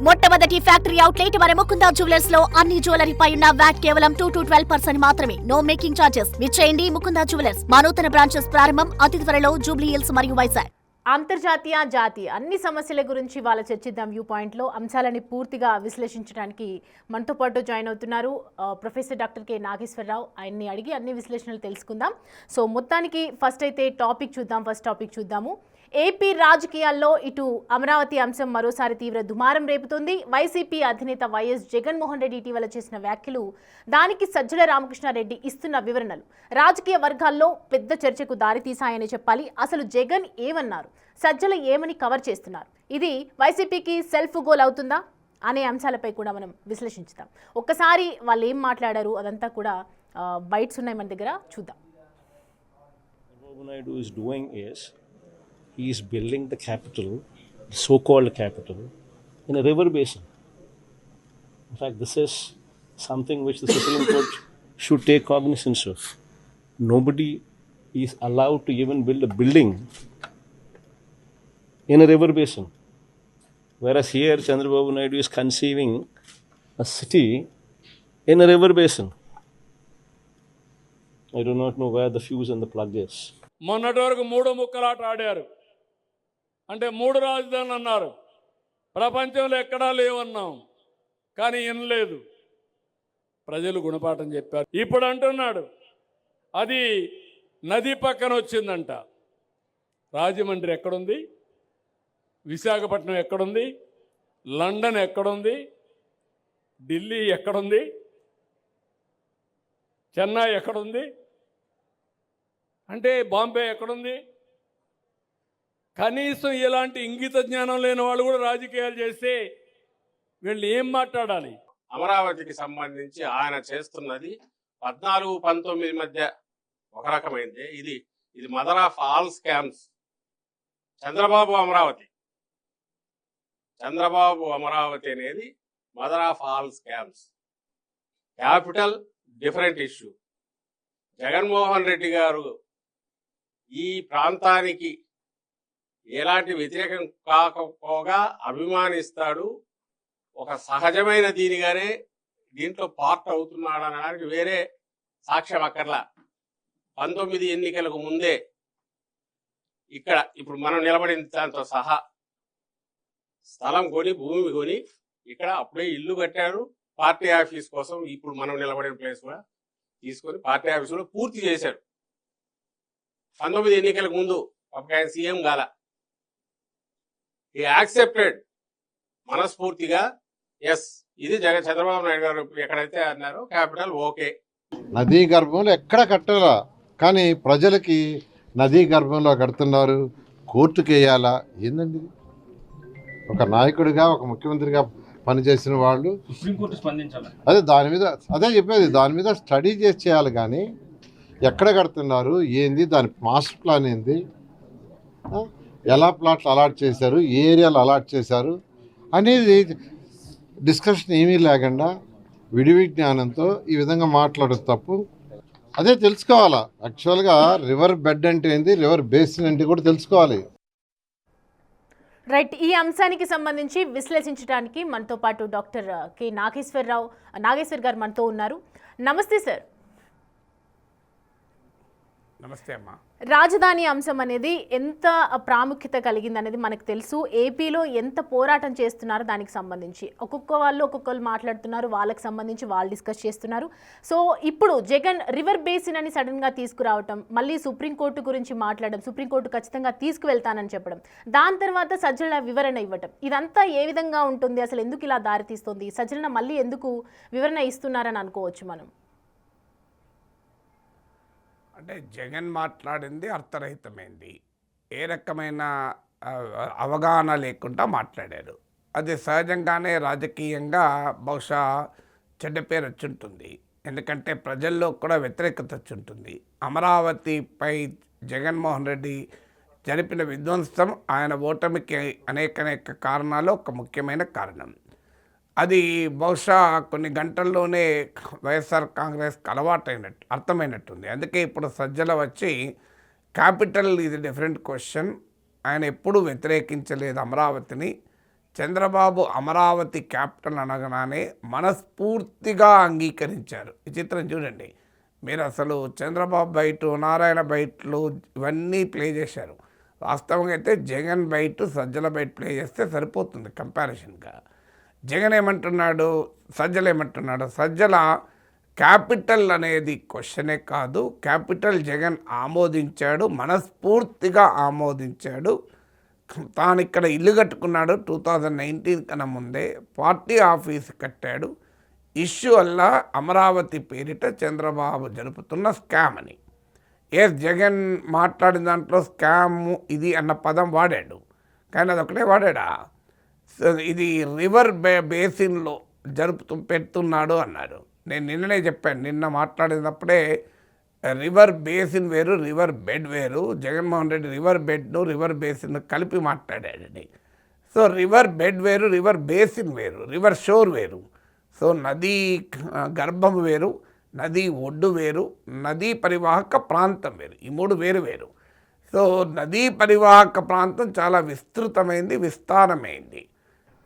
మొట్టమొదటి factory outlet మన Mukunda jewellers లో అన్ని జ్యువెలరీపై ఉన్న వ్యాట్ కేవలం 2 to 12% మాత్రమే. No making charges. విచ్చేయండి ముకుందా జ్యువెలర్స్. మా నూతన బ్రాంచెస్ ప్రారంభం అతి త్వరలో జూబ్లీ హిల్స్ మరియు వైజాగ్. అంతర్జాతీయ జాతీయ అన్ని సమస్యల గురించి వాళ్ళ చర్చిద్దాం వ్యూ పాయింట్లో అంశాలని పూర్తిగా విశ్లేషించడానికి మనతో పాటు జాయిన్ అవుతున్నారు ప్రొఫెసర్ డాక్టర్ కె నాగేశ్వరరావు. ఆయన్ని అడిగి అన్ని విశ్లేషణలు తెలుసుకుందాం. సో మొత్తానికి ఫస్ట్ టాపిక్ చూద్దాము. ఏపీ రాజకీయాల్లో ఇటు అమరావతి అంశం మరోసారి తీవ్ర దుమారం రేపుతోంది. వైసీపీ అధినేత వైఎస్ జగన్మోహన్ రెడ్డి ఇటీవల చేసిన వ్యాఖ్యలు, దానికి సజ్జల రామకృష్ణారెడ్డి ఇస్తున్న వివరణలు రాజకీయ వర్గాల్లో పెద్ద చర్చకు దారితీశాయని చెప్పాలి. అసలు జగన్ ఏమన్నారు, సజ్జల ఏమని కవర్ చేస్తున్నారు, ఇది వైసీపీకి సెల్ఫ్ గోల్ అవుతుందా అనే అంశాలపై కూడా మనం విశ్లేషించుదాం. ఒక్కసారి వాళ్ళు ఏం మాట్లాడారు అదంతా కూడా బైట్స్ ఉన్నాయి మన దగ్గర, చూద్దాం. He is building the capital, the so-called capital, in a river basin. In fact, this is something which the Supreme Court should take cognizance of. Nobody is allowed to even build a building in a river basin. Whereas here, Chandrababu Naidu is conceiving a city in a river basin. I do not know where the fuse and the plug is. మొన్నటి వరకు 3 ముక్కలాట ఆడారు. అంటే 3 రాజధానులు అన్నారు. ప్రపంచంలో ఎక్కడా లేవన్నాం, కానీ వినలేదు. ప్రజలు గుణపాఠం చెప్పారు. ఇప్పుడు అంటున్నాడు అది నది పక్కన వచ్చిందంట. రాజమండ్రి ఎక్కడుంది, విశాఖపట్నం ఎక్కడుంది, లండన్ ఎక్కడుంది, ఢిల్లీ ఎక్కడుంది, చెన్నై ఎక్కడుంది, అంటే బాంబే ఎక్కడుంది? కనీసం ఇలాంటి ఇంగిత జ్ఞానం లేని వాళ్ళు కూడా రాజకీయాలు చేస్తే వీళ్ళు ఏం మాట్లాడాలి? అమరావతికి సంబంధించి ఆయన చేస్తున్నది 14-19 మధ్య ఒక రకమైంది. ఇది mother of all scams. Chandrababu Amaravati అనేది mother of all scams. Capital different issue. Jaganmohan Reddy గారు ఈ ప్రాంతానికి ఎలాంటి వ్యతిరేకం కాకపోగా అభిమానిస్తాడు, ఒక సహజమైన దీనిగానే దీంట్లో పార్ట్ అవుతున్నాడు అనడానికి వేరే సాక్ష్యం అక్కర్లా. 19 ఎన్నికలకు ముందే ఇక్కడ ఇప్పుడు మనం నిలబడిన దాంతో సహా స్థలం కొని, భూమి కొని ఇక్కడ అప్పుడే ఇల్లు కట్టాడు. పార్టీ ఆఫీస్ కోసం ఇప్పుడు మనం నిలబడిన ప్లేస్ కూడా తీసుకొని పార్టీ ఆఫీస్ కూడా పూర్తి చేశాడు. 19 ఎన్నికలకు ముందు ఒక ఆయన సీఎం గాల. ఈ యాక్సెప్టెడ్ మనస్ఫూర్తిగా, ఎస్ ఇది చంద్రబాబు నాయుడు గారు ఎక్కడైతే అన్నారో క్యాపిటల్ ఓకే. నదీ గర్భంలో ఎక్కడ కట్టాలా, కానీ ప్రజలకి నదీ గర్భంలో కడుతున్నారు, కోర్టుకు వేయాలా? ఏందండి? ఒక నాయకుడిగా, ఒక ముఖ్యమంత్రిగా పనిచేసిన వాళ్ళు సుప్రీంకోర్టు స్పందించాలి. అదే చెప్పేది, దాని మీద స్టడీ చేసి చేయాలి. కానీ ఎక్కడ కడుతున్నారు, ఏంది, దాని మాస్టర్ ప్లాన్ ఏంది, ఎలా ప్లాట్లు అలాట్ చేశారు, ఏ ఏరియాలో అలాట్ చేశారు అనేది డిస్కషన్ ఏమీ లేకుండా విడివి జ్ఞానంతో ఈ విధంగా మాట్లాడదు తప్పు. అదే తెలుసుకోవాలా. యాక్చువల్గా రివర్ బెడ్ అంటే ఏంది, రివర్ బేసిన్ అంటే కూడా తెలుసుకోవాలి. రైట్. ఈ అంశానికి సంబంధించి విశ్లేషించడానికి మనతో పాటు డాక్టర్ కె నాగేశ్వర్ గారు మనతో ఉన్నారు. నమస్తే సార్. నమస్తే అమ్మా. రాజధాని అంశం అనేది ఎంత ప్రాముఖ్యత కలిగింది అనేది మనకు తెలుసు. ఏపీలో ఎంత పోరాటం చేస్తున్నారో దానికి సంబంధించి ఒక్కొక్కరు మాట్లాడుతున్నారు, వాళ్ళకి సంబంధించి వాళ్ళు డిస్కస్ చేస్తున్నారు. సో ఇప్పుడు జగన్ రివర్ బేసిన్ అని సడన్గా తీసుకురావటం, మళ్ళీ సుప్రీంకోర్టు గురించి మాట్లాడడం, సుప్రీంకోర్టు ఖచ్చితంగా తీసుకువెళ్తానని చెప్పడం, దాని తర్వాత సజ్జల వివరణ ఇవ్వటం, ఇదంతా ఏ విధంగా ఉంటుంది, అసలు ఎందుకు ఇలా దారితీస్తుంది, సజ్జల మళ్ళీ ఎందుకు వివరణ ఇస్తున్నారని అనుకోవచ్చు మనం? అంటే జగన్ మాట్లాడింది అర్థరహితమైంది, ఏ రకమైన అవగాహన లేకుండా మాట్లాడారు. అది సహజంగానే రాజకీయంగా బహుశా చెడ్డ పేరు వచ్చుంటుంది. ఎందుకంటే ప్రజల్లో కూడా వ్యతిరేకత వచ్చుంటుంది. అమరావతిపై జగన్మోహన్ రెడ్డి జరిపిన విధ్వంసం ఆయన ఓటమికి అనేక కారణాలు ఒక ముఖ్యమైన కారణం. అది బహుశా కొన్ని గంటల్లోనే వైఎస్ఆర్ కాంగ్రెస్కి అర్థమైనట్టుంది. అందుకే ఇప్పుడు సజ్జల వచ్చి క్యాపిటల్ ఇది డిఫరెంట్ క్వశ్చన్, ఆయన ఎప్పుడూ వ్యతిరేకించలేదు అమరావతిని, చంద్రబాబు అమరావతి క్యాపిటల్ అనగానే మనస్ఫూర్తిగా అంగీకరించారు. ఈ చిత్రం చూడండి మీరు. అసలు చంద్రబాబు బైటు, నారాయణ బైట్లు ఇవన్నీ ప్లే చేశారు. వాస్తవంగా అయితే Jagan byte, Sajjala byte play చేస్తే సరిపోతుంది కంపారిజన్గా. జగన్ ఏమంటున్నాడు, సజ్జల ఏమంటున్నాడు? సజ్జల క్యాపిటల్ అనేది క్వశ్చనే కాదు, క్యాపిటల్ జగన్ ఆమోదించాడు, మనస్ఫూర్తిగా ఆమోదించాడు. తాను ఇక్కడ ఇల్లు కట్టుకున్నాడు 2019 కన్నా ముందే, పార్టీ ఆఫీస్ కట్టాడు. ఇష్యూ వల్ల అమరావతి పేరిట చంద్రబాబు జరుపుతున్న స్కామ్ అని. జగన్ మాట్లాడిన దాంట్లో స్కామ్ ఇది అన్న పదం వాడాడు, కానీ అదొకటే వాడాడా? ఇది రివర్ బేసిన్లో పెడుతున్నాడు అన్నాడు. నేను నిన్ననే చెప్పాను, నిన్న మాట్లాడినప్పుడే రివర్ బేసిన్ వేరు, రివర్ బెడ్ వేరు. జగన్మోహన్ రెడ్డి రివర్ బెడ్ను రివర్ బేసిన్ కలిపి మాట్లాడాడండి. సో రివర్ బెడ్ వేరు, రివర్ బేసిన్ వేరు, రివర్ షోర్ వేరు. సో నదీ గర్భం వేరు, నదీ ఒడ్డు వేరు, నదీ పరివాహక ప్రాంతం వేరు. ఈ మూడు వేరు వేరు. సో నదీ పరివాహక ప్రాంతం చాలా విస్తృతమైంది, విస్తారమైంది.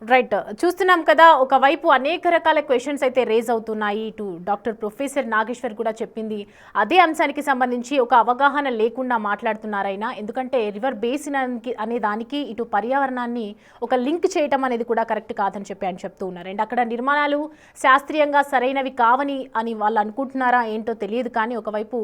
రైట్, చూస్తున్నాం కదా, ఒకవైపు అనేక రకాల క్వశ్చన్స్ అయితే రేజ్ అవుతున్నాయి. ఇటు డాక్టర్ ప్రొఫెసర్ నాగేశ్వర్ కూడా చెప్పింది అదే అంశానికి సంబంధించి ఒక అవగాహన లేకుండా మాట్లాడుతున్నారైనా. ఎందుకంటే రివర్ బేసిన్ అనే దానికి ఇటు పర్యావరణాన్ని ఒక లింక్ చేయటం అనేది కూడా కరెక్ట్ కాదని చెప్పి ఆయన చెప్తూ ఉన్నారు. అండ్ అక్కడ నిర్మాణాలు శాస్త్రీయంగా సరైనవి కావని అని వాళ్ళు అనుకుంటున్నారా ఏంటో తెలియదు, కానీ ఒకవైపు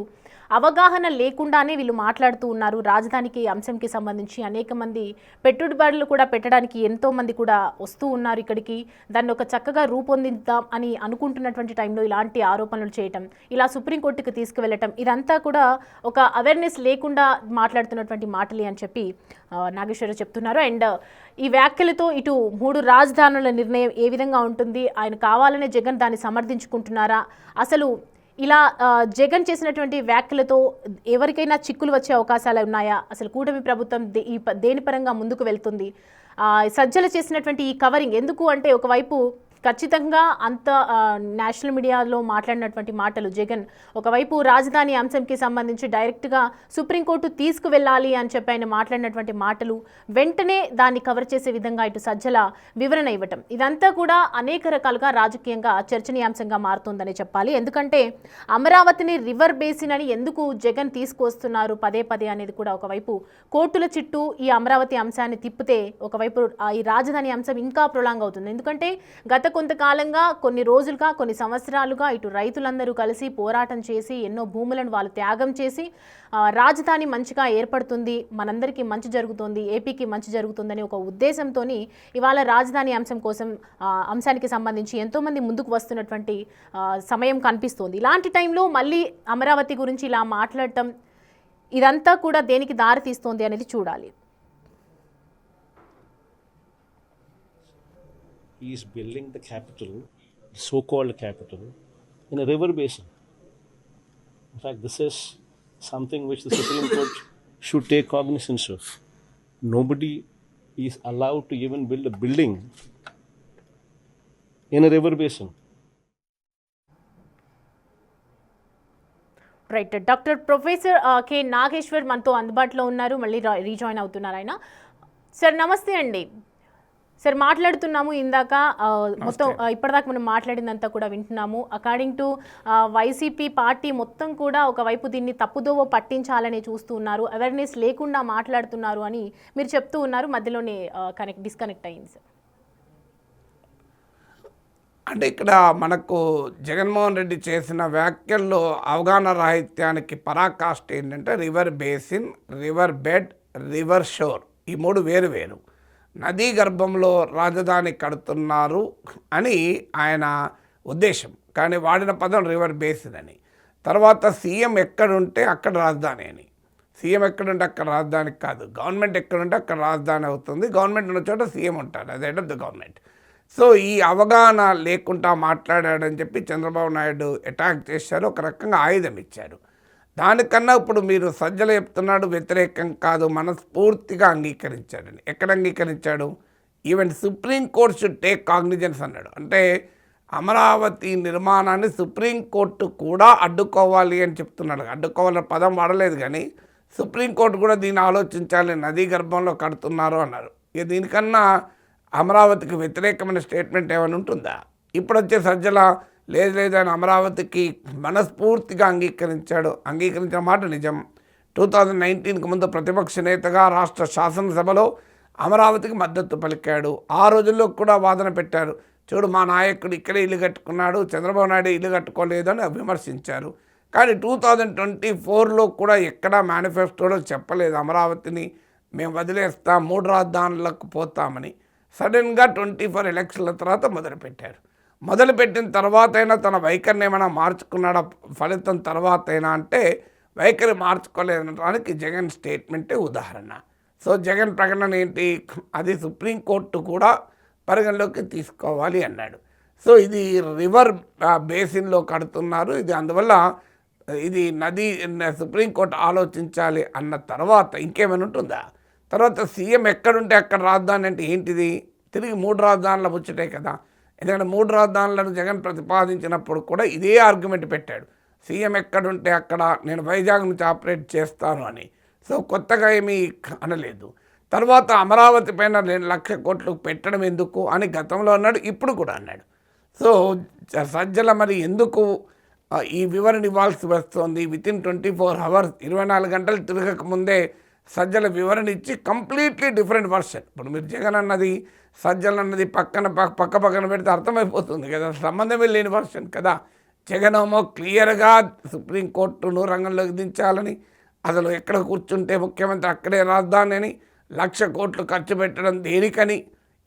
అవగాహన లేకుండానే వీళ్ళు మాట్లాడుతూ ఉన్నారు. రాజధానికి అంశంకి సంబంధించి అనేక మంది పెట్టుబడులు కూడా పెట్టడానికి ఎంతోమంది కూడా వస్తూ ఉన్నారు ఇక్కడికి. దాన్ని ఒక చక్కగా రూపొందిద్దాం అని అనుకుంటున్నటువంటి టైంలో ఇలాంటి ఆరోపణలు చేయటం, ఇలా సుప్రీంకోర్టుకి తీసుకువెళ్ళటం, ఇదంతా కూడా ఒక అవేర్నెస్ లేకుండా మాట్లాడుతున్నటువంటి మాటలే అని చెప్పి నాగేశ్వరరావు చెప్తున్నారు. అండ్ ఈ వ్యాఖ్యలతో ఇటు 3 రాజధానుల నిర్ణయం ఏ విధంగా ఉంటుంది, ఆయన కావాలనే జగన్ దాన్ని సమర్థించుకుంటున్నారా, అసలు ఇలా జగన్ చేసినటువంటి వ్యాఖ్యలతో ఎవరికైనా చిక్కులు వచ్చే అవకాశాలు ఉన్నాయా, అసలు కూటమి ప్రభుత్వం దేని పరంగా ముందుకు వెళ్తుంది, సజ్జలు చేసినటువంటి ఈ కవరింగ్ ఎందుకు అంటే ఒకవైపు ఖచ్చితంగా అంత నేషనల్ మీడియాలో మాట్లాడినటువంటి మాటలు జగన్ ఒకవైపు రాజధాని అంశంకి సంబంధించి డైరెక్ట్గా సుప్రీంకోర్టు తీసుకువెళ్ళాలి అని చెప్పి ఆయన మాట్లాడినటువంటి మాటలు వెంటనే దాన్ని కవర్ చేసే విధంగా ఇటు సజ్జల వివరణ ఇవ్వటం, ఇదంతా కూడా అనేక రకాలుగా రాజకీయంగా చర్చనీయాంశంగా మారుతుందని చెప్పాలి. ఎందుకంటే అమరావతిని రివర్ బేసిన్ అని ఎందుకు జగన్ తీసుకొస్తున్నారు పదే పదే అనేది కూడా ఒకవైపు కోర్టుల చుట్టూ ఈ అమరావతి అంశాన్ని తిప్పితే ఒకవైపు ఈ రాజధాని అంశం ఇంకా ప్రొలాంగ్ అవుతుంది. ఎందుకంటే గత కొంతకాలంగా కొన్ని రోజులుగా కొన్ని సంవత్సరాలుగా ఇటు రైతులందరూ కలిసి పోరాటం చేసి ఎన్నో భూములను వాళ్ళు త్యాగం చేసి రాజధాని మంచిగా ఏర్పడుతుంది, మనందరికీ మంచి జరుగుతుంది, ఏపీకి మంచి జరుగుతుందని ఒక ఉద్దేశంతో ఇవాళ రాజధాని అంశానికి సంబంధించి ఎంతోమంది ముందుకు వస్తున్నటువంటి సమయం కనిపిస్తోంది. ఇలాంటి టైంలో మళ్ళీ అమరావతి గురించి ఇలా మాట్లాడటం ఇదంతా కూడా దేనికి దారి తీస్తోంది అనేది చూడాలి. He is building the capital, so-called capital, in a river basin. In fact, this is something which the Supreme Court should take cognizance of. Nobody is allowed to even build a building in a river basin. Right, doctor professor K Nageswar మనతో అందుబాటులో ఉన్నారు, మళ్ళీ rejoin అవుతున్నారు ఆయన. Sir నమస్తే అండి. Sir మాట్లాడుతున్నాము ఇందాక మొత్తం ఇప్పటిదాకా మనం మాట్లాడిందంతా కూడా వింటున్నాము. అకార్డింగ్ టు వైసీపీ పార్టీ మొత్తం కూడా ఒకవైపు దీన్ని తప్పుదోవ పట్టించాలని చూస్తూ ఉన్నారు, అవేర్నెస్ లేకుండా మాట్లాడుతున్నారు అని మీరు చెప్తూ ఉన్నారు. మధ్యలోనే డిస్కనెక్ట్ అయింది సార్. అంటే ఇక్కడ మనకు జగన్మోహన్ రెడ్డి చేసిన వ్యాఖ్యల్లో అవగాహన రాహిత్యానికి పరాకాష్ట ఏంటంటే river basin, river bed, river shore, ఈ మూడు వేరు వేరు. నదీ గర్భంలో రాజధాని కడుతున్నారు అని ఆయన ఉద్దేశం, కానీ వాడిన పదం రివర్ బేసిన్ అని. తర్వాత సీఎం ఎక్కడుంటే అక్కడ రాజధాని అని. సీఎం ఎక్కడుంటే అక్కడ రాజధాని కాదు, గవర్నమెంట్ ఎక్కడుంటే అక్కడ రాజధాని అవుతుంది. గవర్నమెంట్ ఉన్న చోట సీఎం ఉంటాడు, అది head of the government. So ఈ అవగాహన లేకుండా మాట్లాడాడని చెప్పి చంద్రబాబు నాయుడు అటాక్ చేశారు, ఒక రకంగా ఆయుధం ఇచ్చారు. దానికన్నా ఇప్పుడు మీరు సజ్జల చెప్తున్నాడు వ్యతిరేకం కాదు, మనస్ఫూర్తిగా అంగీకరించాడని. ఎక్కడ అంగీకరించాడు? Even supreme court should take cognizance అన్నాడు. అంటే అమరావతి నిర్మాణాన్ని సుప్రీంకోర్టు కూడా అడ్డుకోవాలి అని చెప్తున్నాడు. అడ్డుకోవాలన్న పదం వాడలేదు, కానీ సుప్రీంకోర్టు కూడా దీన్ని ఆలోచించాలి, నదీ గర్భంలో కడుతున్నారు అన్నారు. ఇక దీనికన్నా అమరావతికి వ్యతిరేకమైన స్టేట్మెంట్ ఏమైనా ఉంటుందా? ఇప్పుడు వచ్చే సజ్జల లేదు ఆయన అమరావతికి మనస్ఫూర్తిగా అంగీకరించిన మాట నిజం. 2019కి ముందు ప్రతిపక్ష నేతగా రాష్ట్ర శాసనసభలో అమరావతికి మద్దతు పలికాడు. ఆ రోజుల్లో కూడా వాదన పెట్టారు, చూడు మా నాయకుడు ఇక్కడే ఇల్లు కట్టుకున్నాడు, చంద్రబాబు నాయుడు ఇల్లు కట్టుకోలేదని విమర్శించారు. కానీ 2024లో కూడా ఎక్కడా మేనిఫెస్టోలో చెప్పలేదు అమరావతిని మేము వదిలేస్తాం, 3 రాజధానులకు పోతామని. సడన్గా 24 ఎలక్షన్ల తర్వాత మొదలుపెట్టిన తర్వాతైనా తన వైఖరిని ఏమైనా మార్చుకున్నాడా ఫలితం తర్వాతైనా అంటే వైఖరి మార్చుకోలేదనడానికి జగన్ స్టేట్మెంటే ఉదాహరణ. సో జగన్ ప్రకటన ఏంటి, అది సుప్రీంకోర్టు కూడా పరిగణలోకి తీసుకోవాలి అన్నాడు. సో ఇది రివర్ బేసిన్లో కడుతున్నారు, ఇది అందువల్ల ఇది నది సుప్రీంకోర్టు ఆలోచించాలి అన్న తర్వాత ఇంకేమైనా ఉంటుందా? తర్వాత సీఎం ఎక్కడుంటే అక్కడ రాజధాని అంటే ఏంటిది, తిరిగి 3 రాజధానుల ముచ్చటే కదా. ఎందుకంటే 3 రాజధానులను జగన్ ప్రతిపాదించినప్పుడు కూడా ఇదే ఆర్గ్యుమెంట్ పెట్టాడు, సీఎం ఎక్కడుంటే అక్కడ నేను వైజాగ్ నుంచి ఆపరేట్ చేస్తాను అని. సో కొత్తగా ఏమీ అనలేదు. తర్వాత అమరావతి పైన 1,00,000 కోట్లు పెట్టడం ఎందుకు అని గతంలో అన్నాడు, ఇప్పుడు కూడా అన్నాడు. సో సజ్జల మరి ఎందుకు ఈ వివరణ ఇవ్వాల్సి వస్తుంది? వితిన్ 24 అవర్స్ 24 గంటలు తిరగక ముందే సజ్జల వివరణ ఇచ్చి కంప్లీట్లీ డిఫరెంట్ వర్షన్. ఇప్పుడు మీరు జగన్ అన్నది సజ్జల అన్నది పక్కన పెడితే అర్థమైపోతుంది కదా, సంబంధమే లేని వర్షన్ కదా. జగన్ ఏమో క్లియర్గా సుప్రీంకోర్టును రంగంలోకి దించాలని, అసలు ఎక్కడ కూర్చుంటే ముఖ్యమంత్రి అక్కడే రాజధాని అని, 1,00,000 కోట్లు ఖర్చు పెట్టడం దేనికని,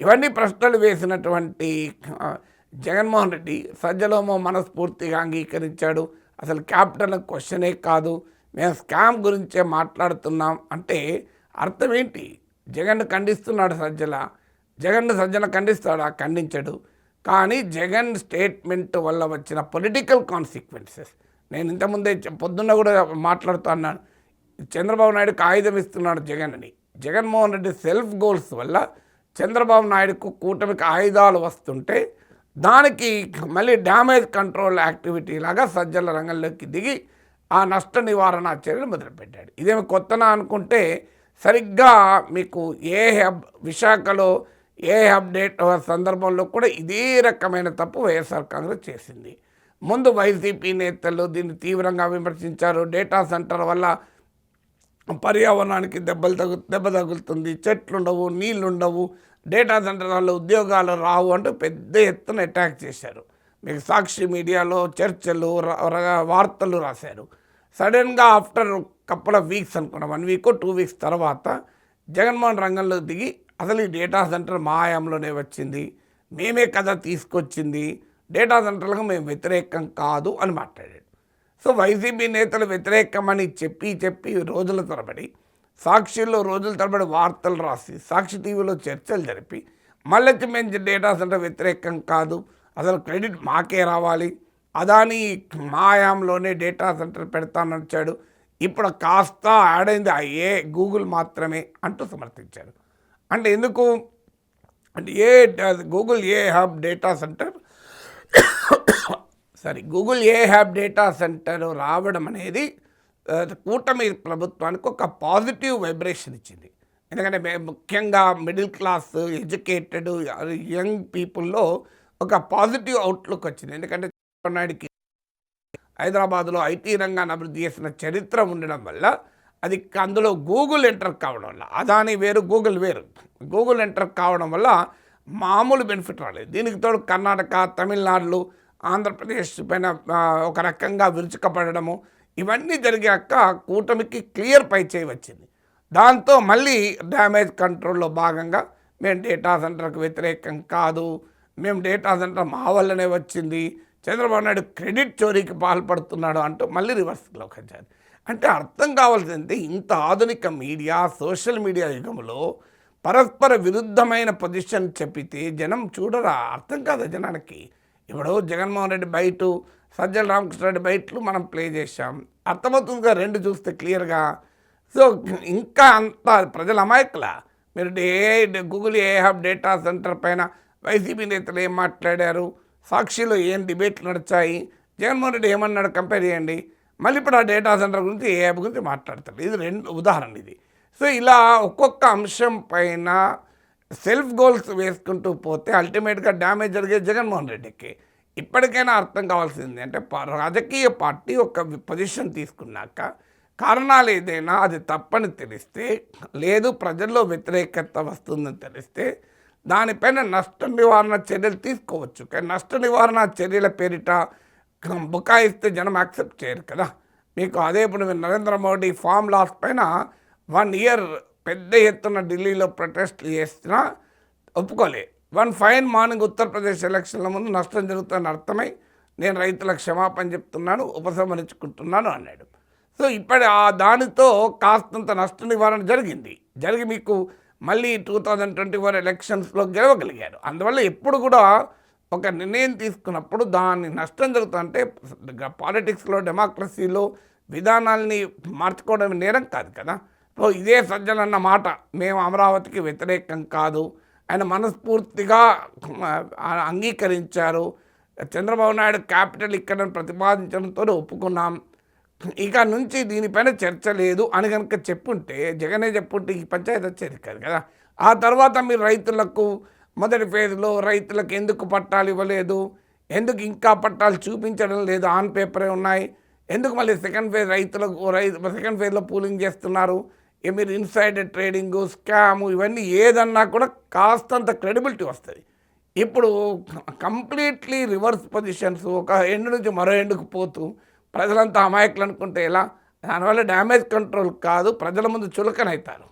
ఇవన్నీ ప్రశ్నలు వేసినటువంటి జగన్మోహన్ రెడ్డి సజ్జలేమో మనస్ఫూర్తిగా అంగీకరించాడు, అసలు క్యాపిటల్ క్వశ్చనే కాదు, మేము స్కామ్ గురించే మాట్లాడుతున్నాం అంటే అర్థం ఏంటి? జగన్ ఖండిస్తున్నాడు సజ్జల ఖండిస్తాడా? ఖండించడు. కానీ జగన్ స్టేట్మెంట్ వల్ల వచ్చిన పొలిటికల్ కాన్సిక్వెన్సెస్, నేను ఇంతకుముందే పొద్దున్న కూడా మాట్లాడుతూ అన్నాను, చంద్రబాబు నాయుడుకి ఆయుధం ఇస్తున్నాడు జగన్ అని. జగన్మోహన్ రెడ్డి సెల్ఫ్ గోల్స్ వల్ల చంద్రబాబు నాయుడుకు కూటమికి ఆయుధాలు వస్తుంటే దానికి మళ్ళీ డ్యామేజ్ కంట్రోల్ యాక్టివిటీ లాగా సజ్జల రంగంలోకి దిగి ఆ నష్ట నివారణ చర్యలు మొదలుపెట్టాడు. ఇదేమి కొత్తనా అనుకుంటే సరిగ్గా మీకు విశాఖలో అప్డేట్ సందర్భంలో కూడా ఇదే రకమైన తప్పు వైఎస్ఆర్ కాంగ్రెస్ చేసింది. ముందు వైసీపీ నేతలు దీన్ని తీవ్రంగా విమర్శించారు, డేటా సెంటర్ వల్ల పర్యావరణానికి దెబ్బ తగులుతుంది, చెట్లు ఉండవు, నీళ్ళు ఉండవు, డేటా సెంటర్ వల్ల ఉద్యోగాలు రావు అంటూ పెద్ద ఎత్తున అటాక్ చేశారు. మీకు సాక్షి మీడియాలో చర్చలు వార్తలు రాశారు. సడన్గా ఆఫ్టర్ కపుల్ ఆఫ్ వీక్స్ అనుకున్నా 1 వీక్ 2 వీక్స్ తర్వాత జగన్మోహన్ రంగంలో దిగి అసలు ఈ డేటా సెంటర్ మా హయాంలోనే వచ్చింది, మేమే కదా తీసుకొచ్చింది, డేటా సెంటర్లకు మేము వ్యతిరేకం కాదు అని మాట్లాడాడు. సో వైసీపీ నేతలు వ్యతిరేకమని చెప్పి రోజుల తరబడి సాక్షిలో రోజుల తరబడి వార్తలు రాసి సాక్షి టీవీలో చర్చలు జరిపి మళ్ళీ మేము డేటా సెంటర్ వ్యతిరేకం కాదు, అసలు క్రెడిట్ మాకే రావాలి, అదాని మా హయాంలోనే డేటా సెంటర్ పెడతానని వచ్చాడు, ఇప్పుడు కాస్త యాడ్ అయింది గూగుల్ మాత్రమే అంటూ సమర్థించాడు. అంటే ఎందుకు అంటే Google hub data centre Google hub data centre రావడం అనేది కూటమి ప్రభుత్వానికి ఒక పాజిటివ్ వైబ్రేషన్ ఇచ్చింది. ఎందుకంటే ముఖ్యంగా మిడిల్ క్లాస్ ఎడ్యుకేటెడ్ యంగ్ పీపుల్లో ఒక పాజిటివ్ అవుట్లుక్ వచ్చింది. ఎందుకంటే చంద్రబాబు నాయుడుకి హైదరాబాద్లో ఐటీ రంగాన్ని అభివృద్ధి చేసిన చరిత్ర ఉండడం వల్ల అది అందులో గూగుల్ ఎంటర్ కావడం వల్ల, అదాని వేరు గూగుల్ వేరు, గూగుల్ ఎంటర్ కావడం వల్ల మామూలు బెనిఫిట్ రాలేదు. దీనికి తోడు కర్ణాటక, తమిళనాడులు, ఆంధ్రప్రదేశ్ పైన ఒక రకంగా విరుచుకపడము ఇవన్నీ జరిగాక కూటమికి క్లియర్ పైచేయి వచ్చింది. దాంతో మళ్ళీ డ్యామేజ్ కంట్రోల్లో భాగంగా మేము డేటా సెంటర్కి వ్యతిరేకం కాదు, మేము డేటా సెంటర్ మా వల్లనే వచ్చింది, చంద్రబాబు నాయుడు క్రెడిట్ చోరీకి పాల్పడుతున్నాడు అంటూ మళ్ళీ రివర్స్లోకి వచ్చారు. అంటే అర్థం కావాల్సింది, ఇంత ఆధునిక మీడియా సోషల్ మీడియా యుగంలో పరస్పర విరుద్ధమైన పొజిషన్ చెప్పితే జనం చూడరా, అర్థం కాదు జనానికి. ఇప్పుడు జగన్మోహన్ రెడ్డి బయట, సజ్జల రామకృష్ణారెడ్డి బయటలు మనం ప్లే చేశాం, అర్థమవుతుందిగా 2 చూస్తే క్లియర్గా. సో ఇంకా అంత ప్రజల అమాయకుల మీరు గూగుల్ హబ్ డేటా సెంటర్ పైన వైసీపీ నేతలు ఏం మాట్లాడారు, సాక్షిలో ఏం డిబేట్లు నడిచాయి, జగన్మోహన్ రెడ్డి ఏమన్నాడు కంపేర్ చేయండి. మళ్ళీ ఇప్పుడు ఆ డేటా సెంటర్ గురించి హబ్ గురించి మాట్లాడతారు. ఇది 2 ఉదాహరణ ఇది. సో ఇలా ఒక్కొక్క అంశం పైన సెల్ఫ్ గోల్స్ వేసుకుంటూ పోతే అల్టిమేట్గా డ్యామేజ్ జరిగేది జగన్మోహన్ రెడ్డికి. ఇప్పటికైనా అర్థం కావాల్సింది అంటే రాజకీయ పార్టీ ఒక పొజిషన్ తీసుకున్నాక కారణాలు ఏదైనా అది తప్పని తెలిస్తే, లేదు ప్రజల్లో వ్యతిరేకత వస్తుందని తెలిస్తే దానిపైన నష్ట నివారణ చర్యలు తీసుకోవచ్చు. కానీ నష్ట నివారణ చర్యల పేరిట బుకాయిస్తే జనం యాక్సెప్ట్ చేయరు కదా. మీకు అదే ఇప్పుడు నరేంద్ర మోడీ ఫామ్ లాస్ పైన 1 ఇయర్ పెద్ద ఎత్తున ఢిల్లీలో ప్రొటెస్ట్లు చేసినా ఒప్పుకోలే. ఫైన్ మార్నింగ్ ఉత్తరప్రదేశ్ ఎలక్షన్ల ముందు నష్టం జరుగుతుందని అర్థమై నేను రైతులకు క్షమాపణ చెప్తున్నాను, ఉపసంహరించుకుంటున్నాను అన్నాడు. సో ఇప్పటి దానితో కాస్తంత నష్ట నివారణ జరిగి మీకు మళ్ళీ 2024 ఎలక్షన్స్లో గెలవగలిగారు. అందువల్ల ఎప్పుడు కూడా ఒక నిర్ణయం తీసుకున్నప్పుడు దాన్ని నష్టం జరుగుతుందంటే పాలిటిక్స్లో డెమోక్రసీలో విధానాల్ని మార్చుకోవడం నేరం కాదు కదా. సో ఇదే సజ్జలన్న మాట, మేము అమరావతికి వ్యతిరేకం కాదు, ఆయన మనస్ఫూర్తిగా అంగీకరించారు. చంద్రబాబు నాయుడు క్యాపిటల్ ఇక్కడ ప్రతిపాదించడంతో ఒప్పుకున్నాం, ఇక నుంచి దీనిపైన చర్చ లేదు అని కనుక చెప్పుంటే, జగనే చెప్పుంటే ఈ పంచాయతీ వచ్చేది కాదు కదా. ఆ తర్వాత మీరు రైతులకు మొదటి ఫేజ్లో రైతులకు ఎందుకు పట్టాలు ఇవ్వలేదు, ఎందుకు ఇంకా పట్టాలు చూపించడం లేదు, ఆన్ పేపరే ఉన్నాయి, ఎందుకు మళ్ళీ సెకండ్ ఫేజ్లో పూలింగ్ చేస్తున్నారు, మీరు ఇన్సైడ్ ట్రేడింగు, స్కాము, ఇవన్నీ ఏదన్నా కూడా కాస్తంత క్రెడిబిలిటీ వస్తుంది. ఇప్పుడు కంప్లీట్లీ రివర్స్ పొజిషన్స్, ఒక ఎండు నుంచి మరో ఎండుకు పోతూ ప్రజలంతా అమాయకులు అనుకుంటే ఎలా? దానివల్ల డ్యామేజ్ కంట్రోల్ కాదు, ప్రజల ముందు చులకనవుతారు.